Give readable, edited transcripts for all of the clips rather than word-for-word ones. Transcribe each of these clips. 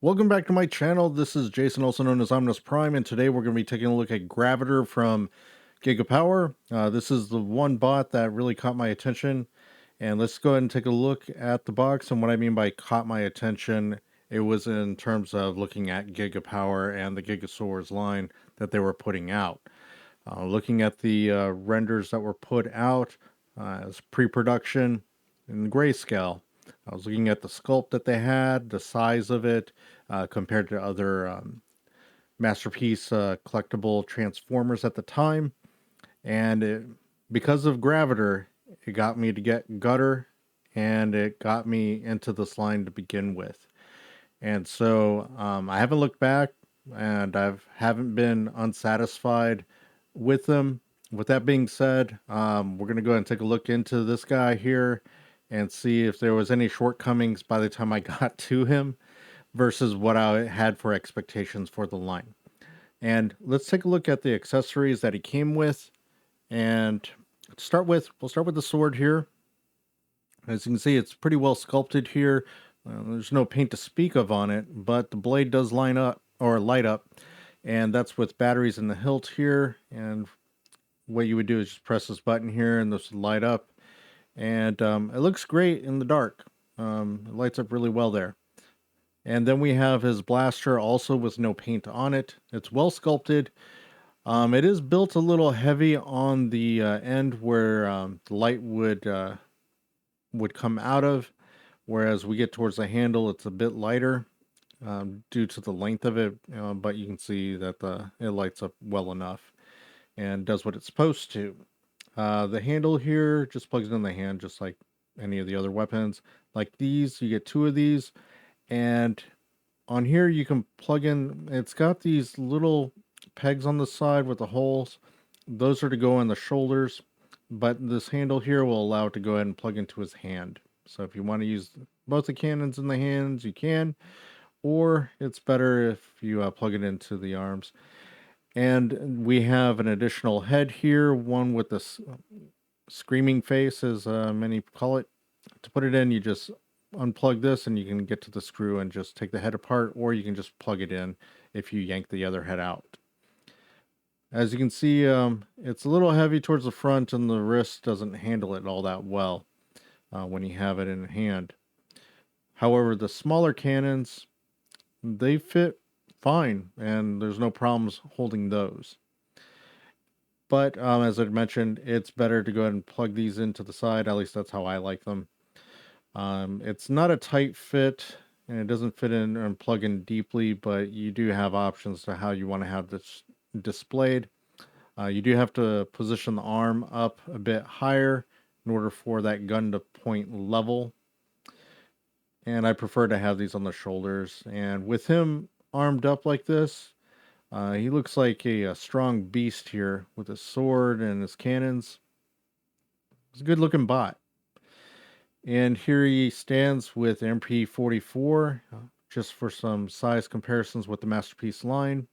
Welcome back to my channel. This is Jason, also known as Omnus Prime, and today we're going to be taking a look at Graviter from GigaPower. This is the one bot that really caught my attention, and let's go ahead and take a look at the box. And what I mean by caught my attention, it was in terms of looking at GigaPower and the Gigasaurs line that they were putting out. Looking at the renders that were put out as pre-production in grayscale. I was looking at the sculpt that they had, the size of it, compared to other Masterpiece collectible Transformers at the time. And because of Graviter, it got me to get Gutter, and it got me into this line to begin with. And so I haven't looked back, and I haven't been unsatisfied with them. With that being said, we're going to go ahead and take a look into this guy here and see if there was any shortcomings by the time I got to him versus what I had for expectations for the line. And let's take a look at the accessories that he came with. And we'll start with the sword here. As you can see, it's pretty well sculpted here. There's no paint to speak of on it, but the blade does line up or light up, and that's with batteries in the hilt here. And what you would do is just press this button here, and this will light up. And it looks great in the dark. It lights up really well there. And then we have his blaster, also with no paint on it. It's well sculpted. It is built a little heavy on the end where the light would come out of, whereas we get towards the handle, it's a bit lighter due to the length of it. But you can see that it lights up well enough and does what it's supposed to. The handle here just plugs in the hand, just like any of the other weapons. Like these, you get two of these, and on here you can plug in. It's got these little pegs on the side with the holes. Those are to go in the shoulders, but this handle here will allow it to go ahead and plug into his hand. So if you want to use both the cannons in the hands, you can, or it's better if you plug it into the arms. And we have an additional head here, one with this screaming face, as many call it. To put it in, you just unplug this and you can get to the screw and just take the head apart, or you can just plug it in if you yank the other head out. As you can see, it's a little heavy towards the front, and the wrist doesn't handle it all that well when you have it in hand. However, the smaller cannons, they fit fine, and there's no problems holding those. But as I mentioned, it's better to go ahead and plug these into the side. At least that's how I like them. It's not a tight fit, and it doesn't fit in and plug in deeply, but you do have options to how you want to have this displayed. You do have to position the arm up a bit higher in order for that gun to point level. And I prefer to have these on the shoulders. And with him armed up like this, he looks like a strong beast here with his sword and his cannons. It's a good looking bot. And here he stands with MP44, just for some size comparisons with the Masterpiece line.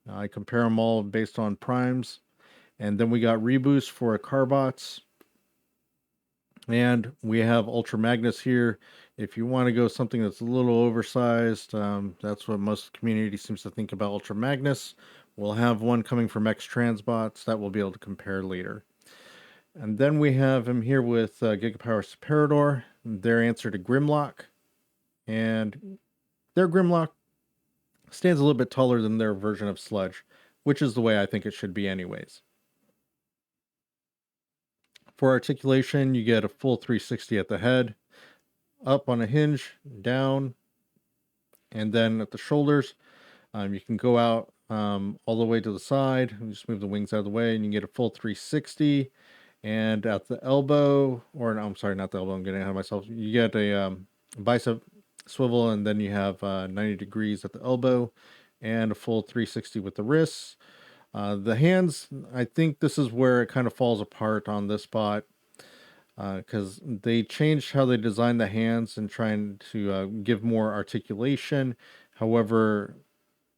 I compare them all based on primes. And then we got Reboost for Carbots. And we have Ultra Magnus here. If you want to go something that's a little oversized, that's what most community seems to think about Ultra Magnus. We'll have one coming from X Transbots that we'll be able to compare later. And then we have him here with GigaPower Separador, their answer to Grimlock. And their Grimlock stands a little bit taller than their version of Sludge, which is the way I think it should be anyways. For articulation, you get a full 360 at the head, up on a hinge, down, and then at the shoulders, you can go out all the way to the side, and just move the wings out of the way, and you get a full 360. And at the elbow, or no, I'm sorry, not the elbow, I'm getting ahead of myself. You get a bicep swivel, and then you have 90 degrees at the elbow, and a full 360 with the wrists. The hands, I think this is where it kind of falls apart on this bot, because they changed how they designed the hands and trying to give more articulation. However,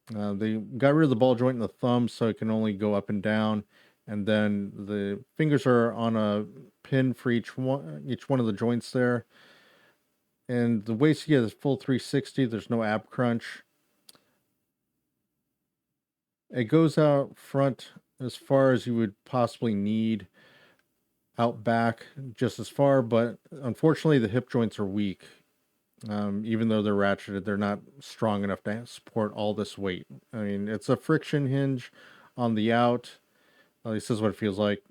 they got rid of the ball joint in the thumb, so it can only go up and down. And then the fingers are on a pin for each one of the joints there. And the waist you get is full 360. There's no ab crunch. It goes out front as far as you would possibly need. Out back just as far, but unfortunately the hip joints are weak. Even though they're ratcheted, they're not strong enough to support all this weight. I mean, it's a friction hinge on the out. At least this is what it feels like.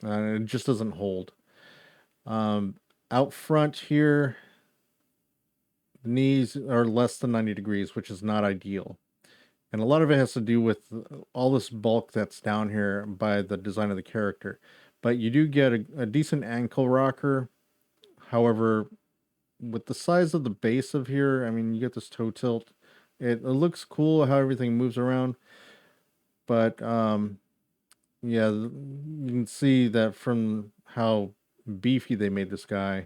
It just doesn't hold. Out front here, the knees are less than 90 degrees, which is not ideal. And a lot of it has to do with all this bulk that's down here by the design of the character. But you do get a decent ankle rocker. However, with the size of the base of here, I mean, you get this toe tilt. It looks cool how everything moves around. But yeah, you can see that from how beefy they made this guy.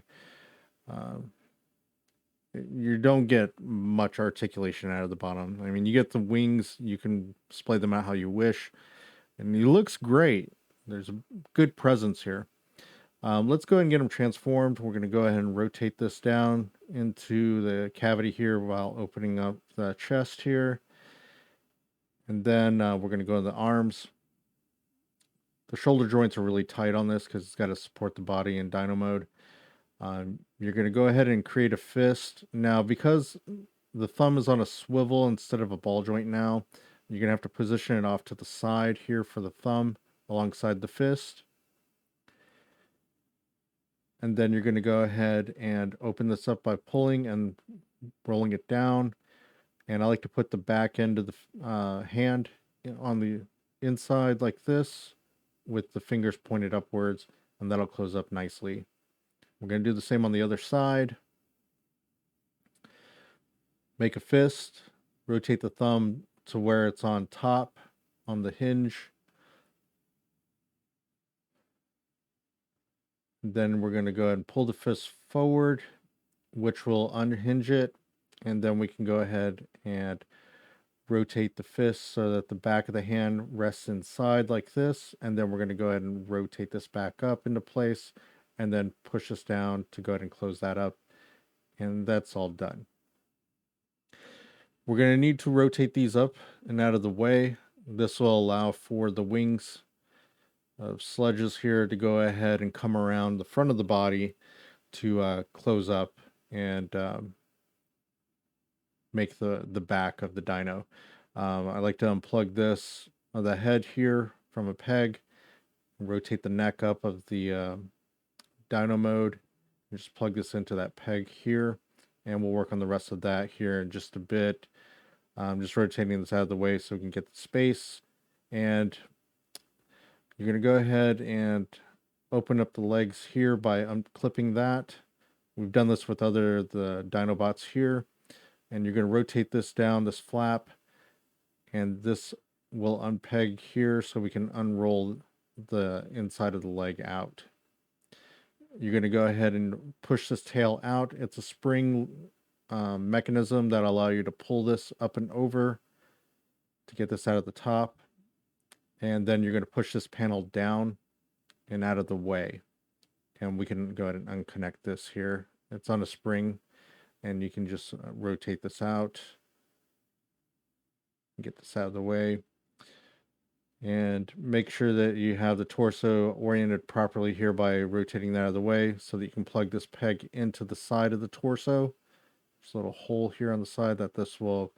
You don't get much articulation out of the bottom. I mean, you get the wings, you can splay them out how you wish, and he looks great. There's a good presence here. Let's go ahead and get him transformed. We're going to go ahead and rotate this down into the cavity here while opening up the chest here. And then we're going to go to the arms. The shoulder joints are really tight on this because it's got to support the body in dyno mode. You're going to go ahead and create a fist. Now, because the thumb is on a swivel instead of a ball joint now, you're going to have to position it off to the side here for the thumb alongside the fist. And then you're going to go ahead and open this up by pulling and rolling it down. And I like to put the back end of the hand on the inside like this with the fingers pointed upwards, and that'll close up nicely. We're going to do the same on the other side. Make a fist, rotate the thumb to where it's on top on the hinge. Then we're going to go ahead and pull the fist forward, which will unhinge it. And then we can go ahead and rotate the fist so that the back of the hand rests inside like this. And then we're going to go ahead and rotate this back up into place and then push this down to go ahead and close that up. And that's all done. We're going to need to rotate these up and out of the way. This will allow for the wings of sledges here to go ahead and come around the front of the body to close up and make the back of the dyno. I like to unplug this the head here from a peg, rotate the neck up of the dyno mode, and just plug this into that peg here, and we'll work on the rest of that here in just a bit. Just rotating this out of the way so we can get the space, and you're going to go ahead and open up the legs here by unclipping that. We've done this with the Dinobots here. And you're going to rotate this down, this flap, and this will unpeg here so we can unroll the inside of the leg out. You're going to go ahead and push this tail out. It's a spring mechanism that allow you to pull this up and over to get this out of the top. And then you're going to push this panel down and out of the way. And we can go ahead and unconnect this here. It's on a spring. And you can just rotate this out, get this out of the way, and make sure that you have the torso oriented properly here by rotating that out of the way so that you can plug this peg into the side of the torso. There's a little hole here on the side that this will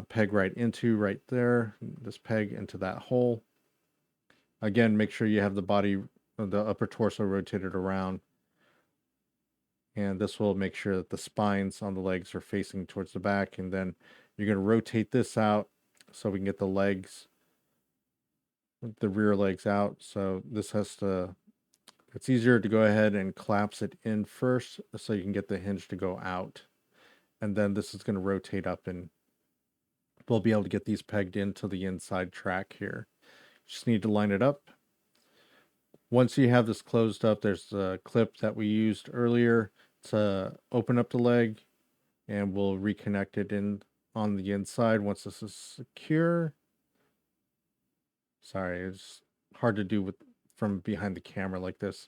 peg right into right there. This peg into that hole. Again, make sure you have the body, the upper torso rotated around. And this will make sure that the spines on the legs are facing towards the back. And then you're going to rotate this out so we can get the legs, the rear legs out. So this has to, it's easier to go ahead and collapse it in first so you can get the hinge to go out. And then this is going to rotate up and we'll be able to get these pegged into the inside track here. Just need to line it up. Once you have this closed up, there's a clip that we used earlier to open up the leg, and we'll reconnect it in on the inside once this is secure. Sorry, it's hard to do from behind the camera like this.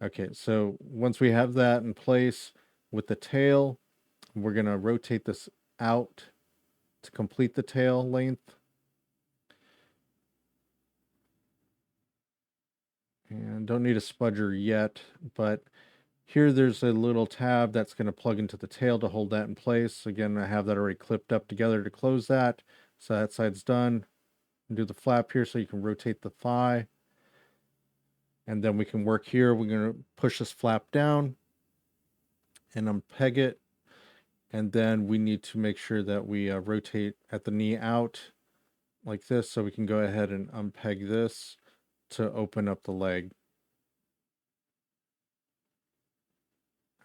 Okay, so once we have that in place, with the tail, we're going to rotate this out to complete the tail length. And don't need a spudger yet, but here there's a little tab that's going to plug into the tail to hold that in place. Again, I have that already clipped up together to close that. So that side's done. Do the flap here so you can rotate the thigh. And then we can work here. We're going to push this flap down and unpeg it. And then we need to make sure that we rotate at the knee out like this, so we can go ahead and unpeg this to open up the leg.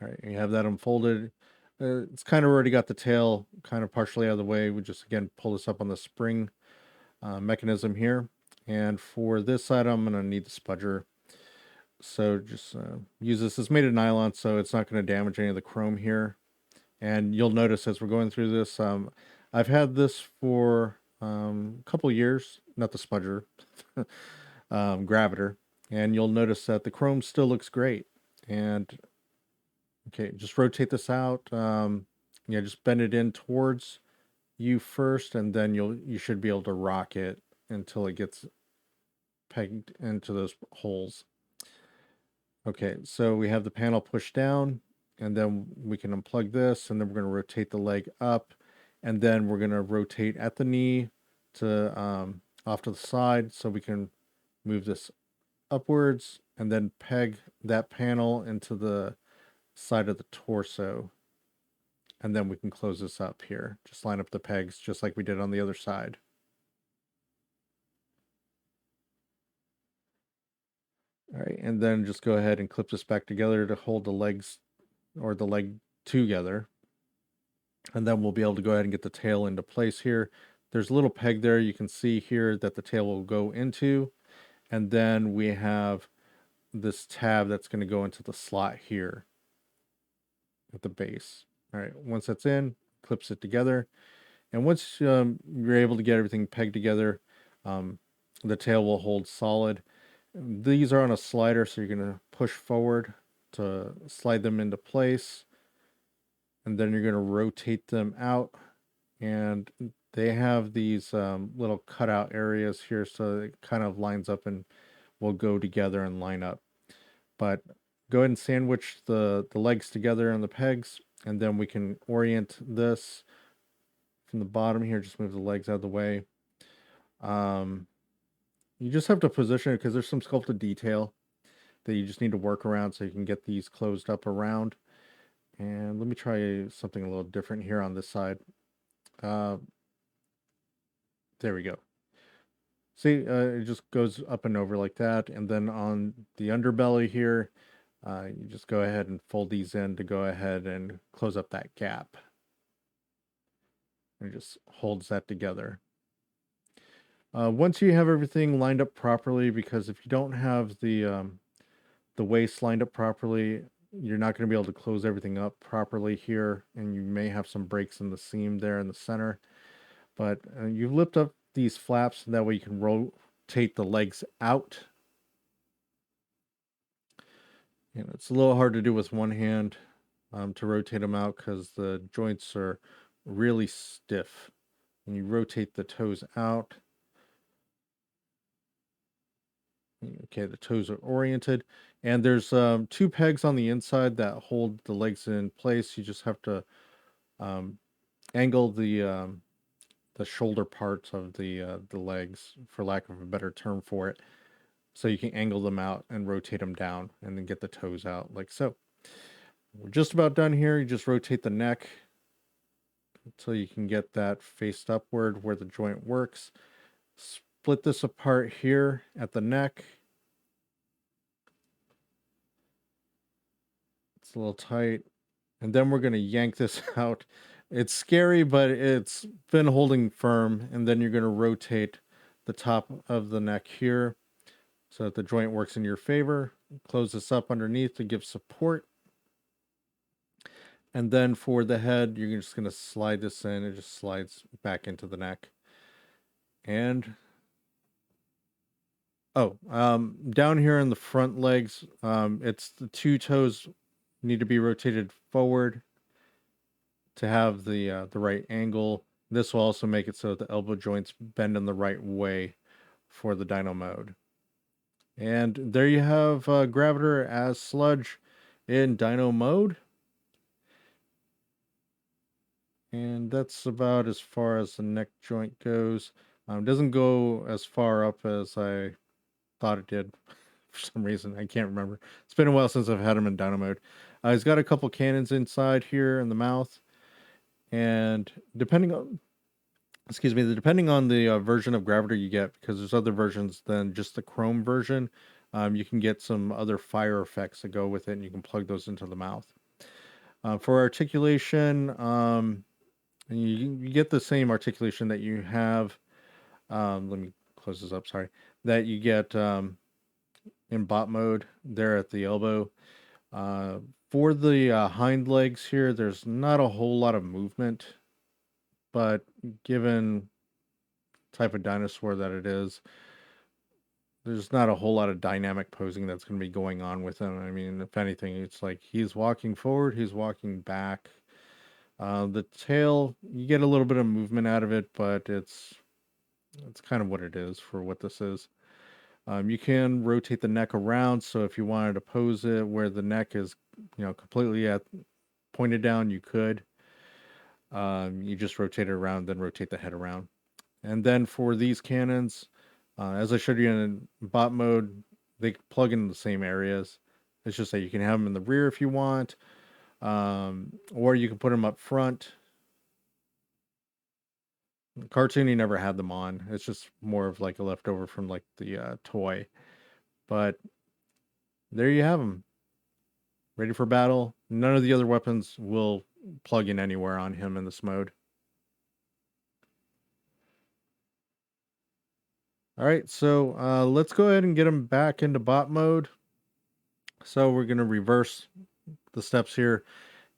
All right, you have that unfolded. It's kind of already got the tail kind of partially out of the way. We just, again, pull this up on the spring mechanism here. And for this side, I'm going to need the spudger. So just use this. It's made of nylon, so it's not going to damage any of the chrome here. And you'll notice as we're going through this, I've had this for a couple years, not the spudger, Graviter. And you'll notice that the chrome still looks great. And okay, just rotate this out. Yeah, just bend it in towards you first, and then you should be able to rock it until it gets pegged into those holes. Okay, so we have the panel pushed down, and then we can unplug this, and then we're going to rotate the leg up, and then we're going to rotate at the knee to off to the side, so we can move this upwards, and then peg that panel into the side of the torso, and then we can close this up here. Just line up the pegs just like we did on the other side. All right, and then just go ahead and clip this back together to hold the legs or the leg together. And then we'll be able to go ahead and get the tail into place here. There's a little peg there you can see here that the tail will go into. And then we have this tab that's going to go into the slot here at the base. All right, once that's in, clips it together. And once you're able to get everything pegged together, the tail will hold solid. These are on a slider, so you're going to push forward to slide them into place. And then you're going to rotate them out. And they have these little cutout areas here, so it kind of lines up and will go together and line up. But go ahead and sandwich the legs together on the pegs, and then we can orient this from the bottom here. Just move the legs out of the way. You just have to position it because there's some sculpted detail that you just need to work around so you can get these closed up around. And let me try something a little different here on this side. There we go. See, it just goes up and over like that. And then on the underbelly here, you just go ahead and fold these in to go ahead and close up that gap. And it just holds that together. Once you have everything lined up properly, because if you don't have the waist lined up properly, you're not going to be able to close everything up properly here, and you may have some breaks in the seam there in the center. But you lift up these flaps, and that way you can rotate the legs out. And it's a little hard to do with one hand to rotate them out because the joints are really stiff. And you rotate the toes out. Okay, the toes are oriented, and there's two pegs on the inside that hold the legs in place. You just have to angle the shoulder parts of the legs, for lack of a better term for it, so you can angle them out and rotate them down, and then get the toes out like so. We're just about done here. You just rotate the neck until you can get that faced upward where the joint works. Split this apart here at the neck. It's a little tight. And then we're going to yank this out. It's scary, but it's been holding firm. And then you're going to rotate the top of the neck here so that the joint works in your favor. Close this up underneath to give support. And then for the head, you're just going to slide this in. It just slides back into the neck. And down here in the front legs, it's the two toes need to be rotated forward to have the right angle. This will also make it so that the elbow joints bend in the right way for the dyno mode. And there you have Graviter as Sludge in dyno mode. And that's about as far as the neck joint goes. Doesn't go as far up as I thought it did for some reason. I can't remember. It's been a while since I've had him in dyno mode. He's got a couple cannons inside here in the mouth. And depending on the version of Graviter you get, because there's other versions than just the chrome version, you can get some other fire effects that go with it, and you can plug those into the mouth. For articulation, you get the same articulation that you have. Let me close this up. Sorry, that you get in bot mode there at the elbow. For the hind legs here, there's not a whole lot of movement, but given type of dinosaur that it is, there's not a whole lot of dynamic posing that's going to be going on with him. I mean, if anything, it's like he's walking forward, he's walking back. The tail, you get a little bit of movement out of it, but it's kind of what it is for what this is. You can rotate the neck around, so if you wanted to pose it where the neck is, completely pointed down, you could. You just rotate it around, then rotate the head around. And then for these cannons, as I showed you in bot mode, they plug in the same areas. It's just that you can have them in the rear if you want, or you can put them up front. Cartoon, you never had them on. It's just more of like a leftover from like the toy. But there you have them. Ready for battle. None of the other weapons will plug in anywhere on him in this mode. All right, so let's go ahead and get him back into bot mode. So we're going to reverse the steps here.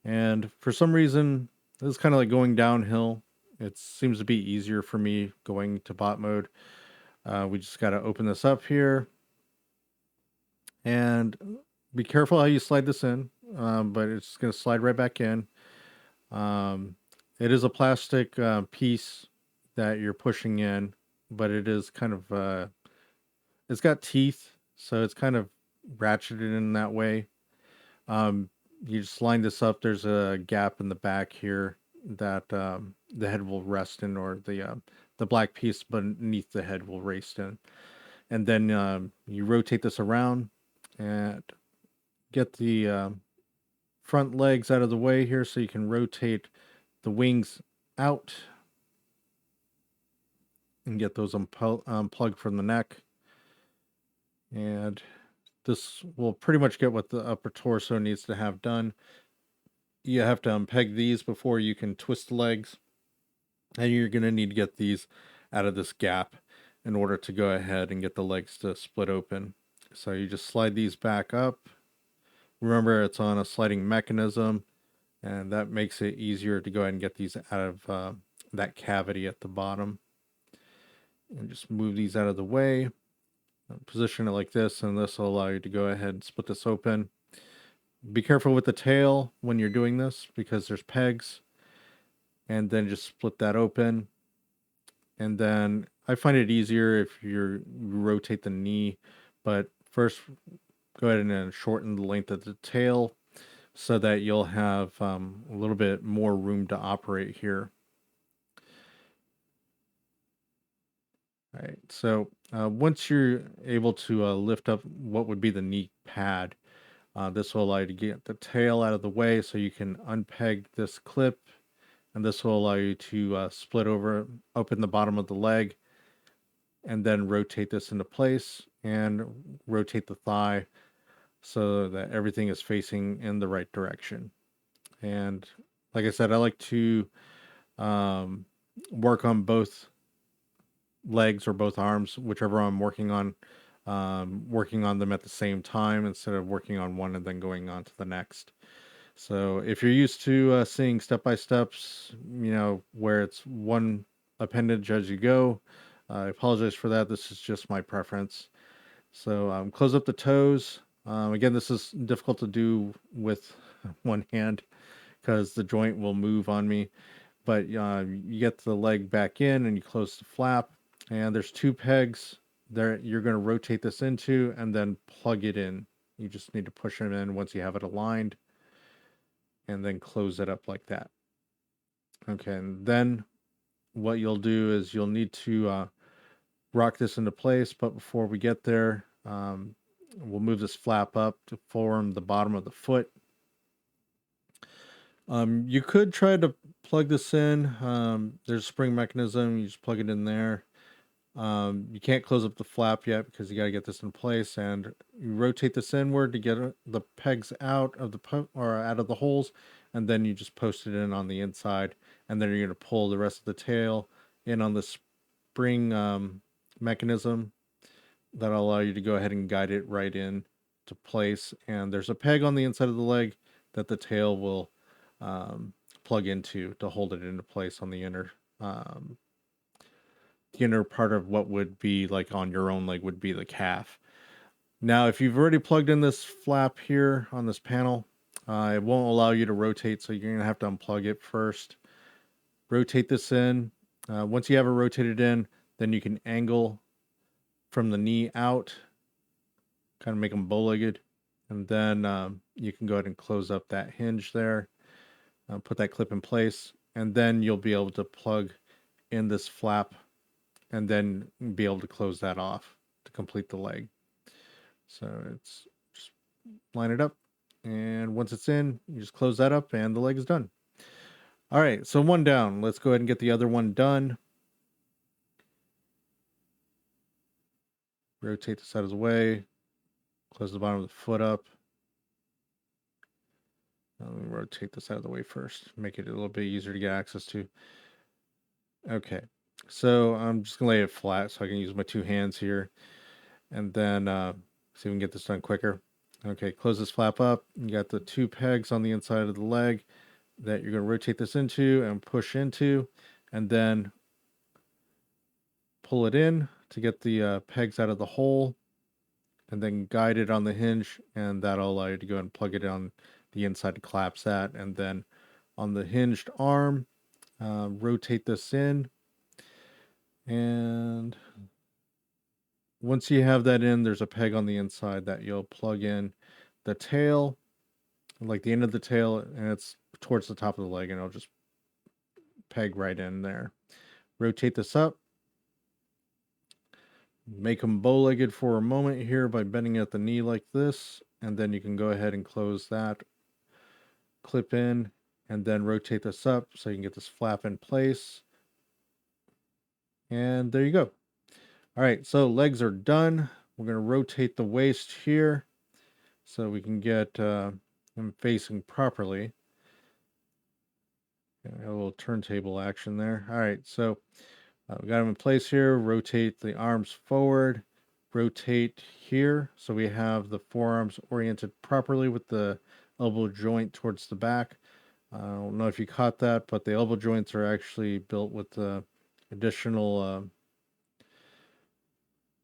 And for some reason, this is kind of like going downhill. It seems to be easier for me going to bot mode. We just got to open this up here. And be careful how you slide this in, but it's going to slide right back in. It is a plastic piece that you're pushing in, but it is kind of, it's got teeth, so it's kind of ratcheted in that way. You just line this up. There's a gap in the back here that the head will rest in, or the black piece beneath the head will rest in. And then you rotate this around and get the front legs out of the way here so you can rotate the wings out and get those unplugged from the neck. And this will pretty much get what the upper torso needs to have done. You have to unpeg these before you can twist the legs. And you're going to need to get these out of this gap in order to go ahead and get the legs to split open. So you just slide these back up. Remember, it's on a sliding mechanism, and that makes it easier to go ahead and get these out of that cavity at the bottom. And just move these out of the way. Position it like this, and this will allow you to go ahead and split this open. Be careful with the tail when you're doing this, because there's pegs. And then just split that open. And then I find it easier if you rotate the knee, but first go ahead and shorten the length of the tail so that you'll have a little bit more room to operate here. All right, so once you're able to lift up what would be the knee pad, this will allow you to get the tail out of the way so you can unpeg this clip, and this will allow you to open the bottom of the leg, and then rotate this into place and rotate the thigh so that everything is facing in the right direction. And like I said, I like to work on both legs or both arms, whichever I'm working on them at the same time instead of working on one and then going on to the next. So if you're used to seeing step-by-steps, where it's one appendage as you go, I apologize for that. This is just my preference. So close up the toes. Again, this is difficult to do with one hand because the joint will move on me. But you get the leg back in and you close the flap, and there's two pegs there you're going to rotate this into and then plug it in. You just need to push it in once you have it aligned and then close it up like that. Okay, and then what you'll do is you'll need to rock this into place, but before we get there, we'll move this flap up to form the bottom of the foot. You could try to plug this in. There's a spring mechanism. You just plug it in there. You can't close up the flap yet because you got to get this in place, and you rotate this inward to get the pegs out of out of the holes, and then you just post it in on the inside, and then you're going to pull the rest of the tail in on the spring mechanism that'll allow you to go ahead and guide it right in to place. And there's a peg on the inside of the leg that the tail will plug into to hold it into place on the inner part of what would be like on your own leg would be the calf. Now, if you've already plugged in this flap here on this panel, it won't allow you to rotate, so you're going to have to unplug it first. Rotate this in. Once you have it rotated in, then you can angle from the knee out, kind of make them bow-legged, and then you can go ahead and close up that hinge there, put that clip in place, and then you'll be able to plug in this flap and then be able to close that off to complete the leg. So it's just line it up, and once it's in, you just close that up and the leg is done. All right, so one down. Let's go ahead and get the other one done. Rotate this out of the way. Close the bottom of the foot up. Let me rotate this out of the way first. Make it a little bit easier to get access to. Okay, so I'm just gonna lay it flat so I can use my two hands here, and then see if we can get this done quicker. Okay, close this flap up. You got the two pegs on the inside of the leg that you're gonna rotate this into and push into, and then pull it in to get the pegs out of the hole, and then guide it on the hinge, and that'll allow you to go and plug it on the inside to collapse that. And then on the hinged arm, rotate this in, and once you have that in, there's a peg on the inside that you'll plug in the tail, like the end of the tail, and it's towards the top of the leg, and it'll just peg right in there. Rotate this up. Make them bow-legged for a moment here by bending at the knee like this, and then you can go ahead and close that clip in, and then rotate this up so you can get this flap in place. And there you go. All right, so legs are done. We're going to rotate the waist here so we can get them facing properly. A little turntable action there. All right, so we got them in place here. Rotate the arms forward. Rotate here so we have the forearms oriented properly with the elbow joint towards the back. I don't know if you caught that, but the elbow joints are actually built with the additional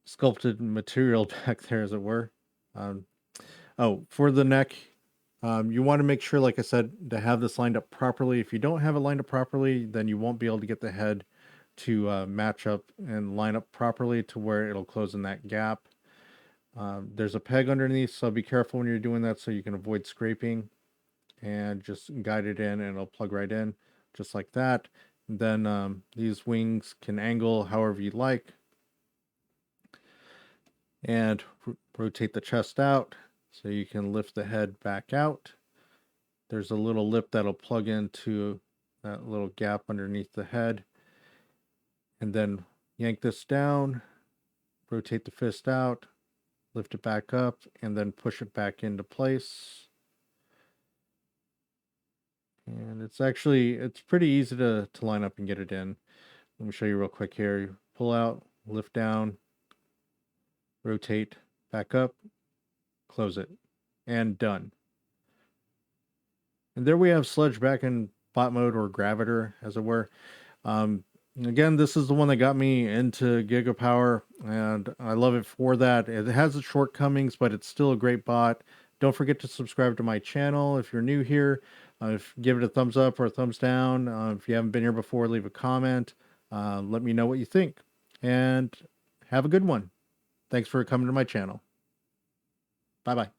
sculpted material back there, as it were. For the neck, you want to make sure, like I said, to have this lined up properly. If you don't have it lined up properly, then you won't be able to get the head to match up and line up properly to where it'll close in that gap. There's a peg underneath, so be careful when you're doing that so you can avoid scraping, and just guide it in and it'll plug right in just like that. And then these wings can angle however you like, and rotate the chest out so you can lift the head back out. There's a little lip that'll plug into that little gap underneath the head, and then yank this down, rotate the fist out, lift it back up, and then push it back into place. And it's pretty easy to line up and get it in. Let me show you real quick here. You pull out, lift down, rotate, back up, close it, and done. And there we have Sludge back in bot mode, or Graviter, as it were. Again, this is the one that got me into GigaPower, and I love it for that. It has its shortcomings, but it's still a great bot. Don't forget to subscribe to my channel if you're new here. Give it a thumbs up or a thumbs down. If you haven't been here before, leave a comment. Let me know what you think. And have a good one. Thanks for coming to my channel. Bye-bye.